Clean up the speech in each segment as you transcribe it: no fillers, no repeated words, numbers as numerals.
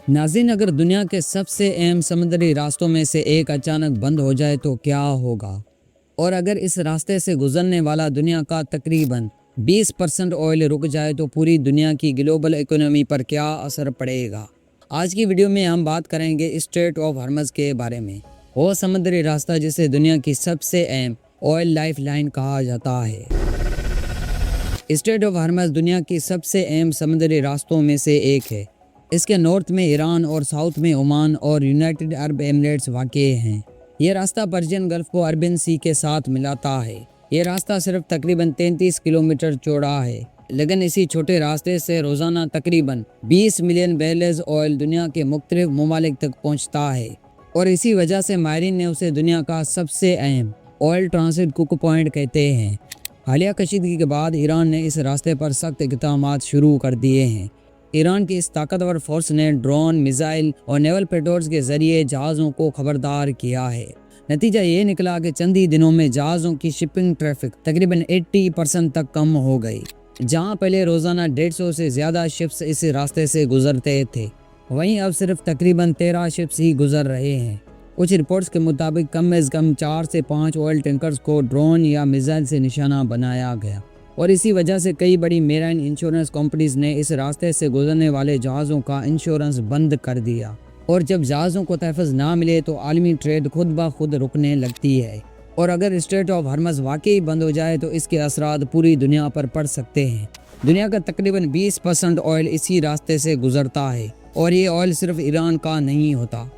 नाज़रीन, अगर दुनिया के सबसे अहम समुद्री रास्तों में से एक अचानक बंद हो जाए तो क्या होगा? और अगर इस रास्ते से गुजरने वाला दुनिया का तकरीबन 20% ऑयल रुक जाए तो पूरी दुनिया की ग्लोबल इकोनॉमी पर क्या असर पड़ेगा? आज की वीडियो में हम बात करेंगे स्ट्रेट ऑफ हॉर्मज़ के बारे में, वो समुद्री रास्ता जिसे दुनिया की सबसे अहम ऑयल लाइफ लाइन कहा जाता है। स्ट्रेट ऑफ हॉर्मज़ दुनिया की सबसे अहम समुद्री रास्तों में से एक है। इसके नॉर्थ में ईरान और साउथ में ओमान और यूनाइटेड अरब एमिरेट्स वाक़ हैं। ये रास्ता पर्शियन गल्फ को अरबियन सी के साथ मिलाता है। ये रास्ता सिर्फ तकरीबन 33 किलोमीटर चौड़ा है, लेकिन इसी छोटे रास्ते से रोज़ाना तकरीबन 20 मिलियन बैरल्स ऑयल दुनिया के मुख्तलिफ ममालिक तक पहुँचता है, और इसी वजह से माहिरीन ने उसे दुनिया का सबसे अहम ऑयल ट्रांसिट कुक पॉइंट कहते हैं। हालिया कशीदगी के बाद ईरान ने इस रास्ते पर सख्त इक़दामात शुरू कर दिए हैं। ईरान की इस ताकतवर फोर्स ने ड्रोन, मिसाइल और नेवल पेट्रोल्स के जरिए जहाज़ों को खबरदार किया है। नतीजा ये निकला कि चंद ही दिनों में जहाज़ों की शिपिंग ट्रैफिक तकरीबन 80% तक कम हो गई। जहां पहले रोज़ाना 150 से ज़्यादा शिप्स इस रास्ते से गुजरते थे, वहीं अब सिर्फ तकरीबन 13 शिप्स ही गुजर रहे हैं। कुछ रिपोर्ट्स के मुताबिक कम से कम 4 से 5 ऑयल टैंकर्स को ड्रोन या मिसाइल से निशाना बनाया गया, और इसी वजह से कई बड़ी मेराइन इंश्योरेंस कंपनीज ने इस रास्ते से गुजरने वाले जहाज़ों का इंश्योरेंस बंद कर दिया। और जब जहाज़ों को तहफ़्फ़ुज़ ना मिले तो आलमी ट्रेड खुद ब खुद रुकने लगती है। और अगर स्ट्रेट ऑफ हॉर्मज़ वाकई बंद हो जाए तो इसके असरात पूरी दुनिया पर पड़ सकते हैं। दुनिया का तकरीबन 20% ऑयल इसी रास्ते से गुजरता है, और ये ऑयल सिर्फ ईरान का नहीं होता,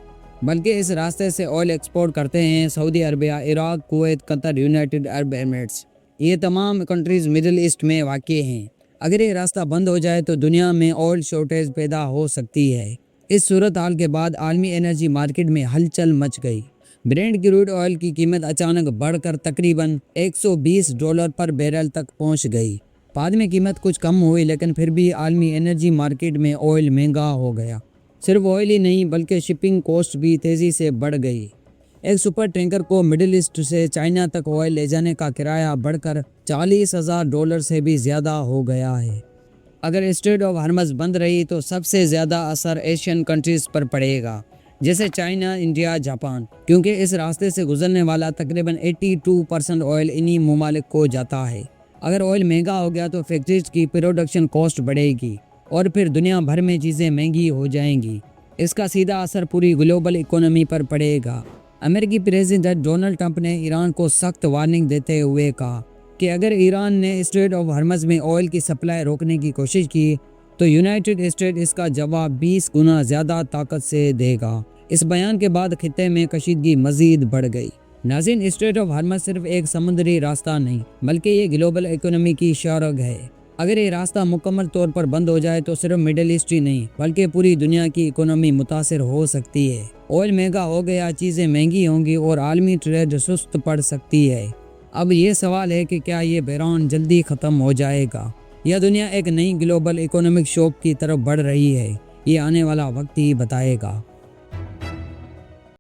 बल्कि इस रास्ते से ऑयल एक्सपोर्ट करते हैं Saudi Arabia, Iraq, Kuwait, Qatar, United Arab Emirates. ये तमाम कंट्रीज़ मिडिल ईस्ट में वाक़ हैं। अगर ये रास्ता बंद हो जाए तो दुनिया में ऑयल शॉर्टेज पैदा हो सकती है। इस सूरत हाल के बाद आलमी एनर्जी मार्केट में हलचल मच गई। ब्रेंट क्रूड ऑयल की कीमत अचानक बढ़कर तकरीबन $120 पर बैरल तक पहुंच गई। बाद में कीमत कुछ कम हुई, लेकिन फिर भी आलमी एनर्जी मार्केट में ऑयल महंगा हो गया। सिर्फ ऑयल ही नहीं, बल्कि शिपिंग कॉस्ट भी तेज़ी से बढ़ गई। एक सुपर टैंकर को मिडिल ईस्ट से चाइना तक ऑयल ले जाने का किराया बढ़कर $40,000 से भी ज़्यादा हो गया है। अगर स्ट्रेट ऑफ हॉर्मज़ बंद रही तो सबसे ज़्यादा असर एशियन कंट्रीज़ पर पड़ेगा, जैसे चाइना, इंडिया, जापान, क्योंकि इस रास्ते से गुजरने वाला तकरीबन 82% ऑयल इन्हीं ममालिक को जाता है। अगर ऑयल महंगा हो गया तो फैक्ट्रीज की प्रोडक्शन कॉस्ट बढ़ेगी, और फिर दुनिया भर में चीज़ें महंगी हो जाएंगी। इसका सीधा असर पूरी ग्लोबल इकोनॉमी पर पड़ेगा। अमेरिकी प्रेसिडेंट डोनाल्ड ट्रंप ने ईरान को सख्त वार्निंग देते हुए कहा कि अगर ईरान ने स्ट्रेट ऑफ हॉर्मज़ में ऑयल की सप्लाई रोकने की कोशिश की तो यूनाइटेड स्टेट इसका जवाब 20 गुना ज़्यादा ताकत से देगा। इस बयान के बाद खित्ते में कशीदगी मज़ीद बढ़ गई। नाज़रीन, स्ट्रेट ऑफ हॉर्मज़ सिर्फ एक समुद्री रास्ता नहीं, बल्कि ये ग्लोबल इकोनॉमी की शरग है। अगर ये रास्ता मुकम्मल तौर पर बंद हो जाए तो सिर्फ मिडिल ईस्ट ही नहीं, बल्कि पूरी दुनिया की इकोनॉमी मुतासिर हो सकती है। ऑयल महंगा हो गया, चीज़ें महंगी होंगी, और आलमी ट्रेड सुस्त पड़ सकती है। अब ये सवाल है कि क्या ये बहरान जल्दी ख़त्म हो जाएगा, या दुनिया एक नई ग्लोबल इकोनॉमिक शॉक की तरफ बढ़ रही है? ये आने वाला वक्त ही बताएगा।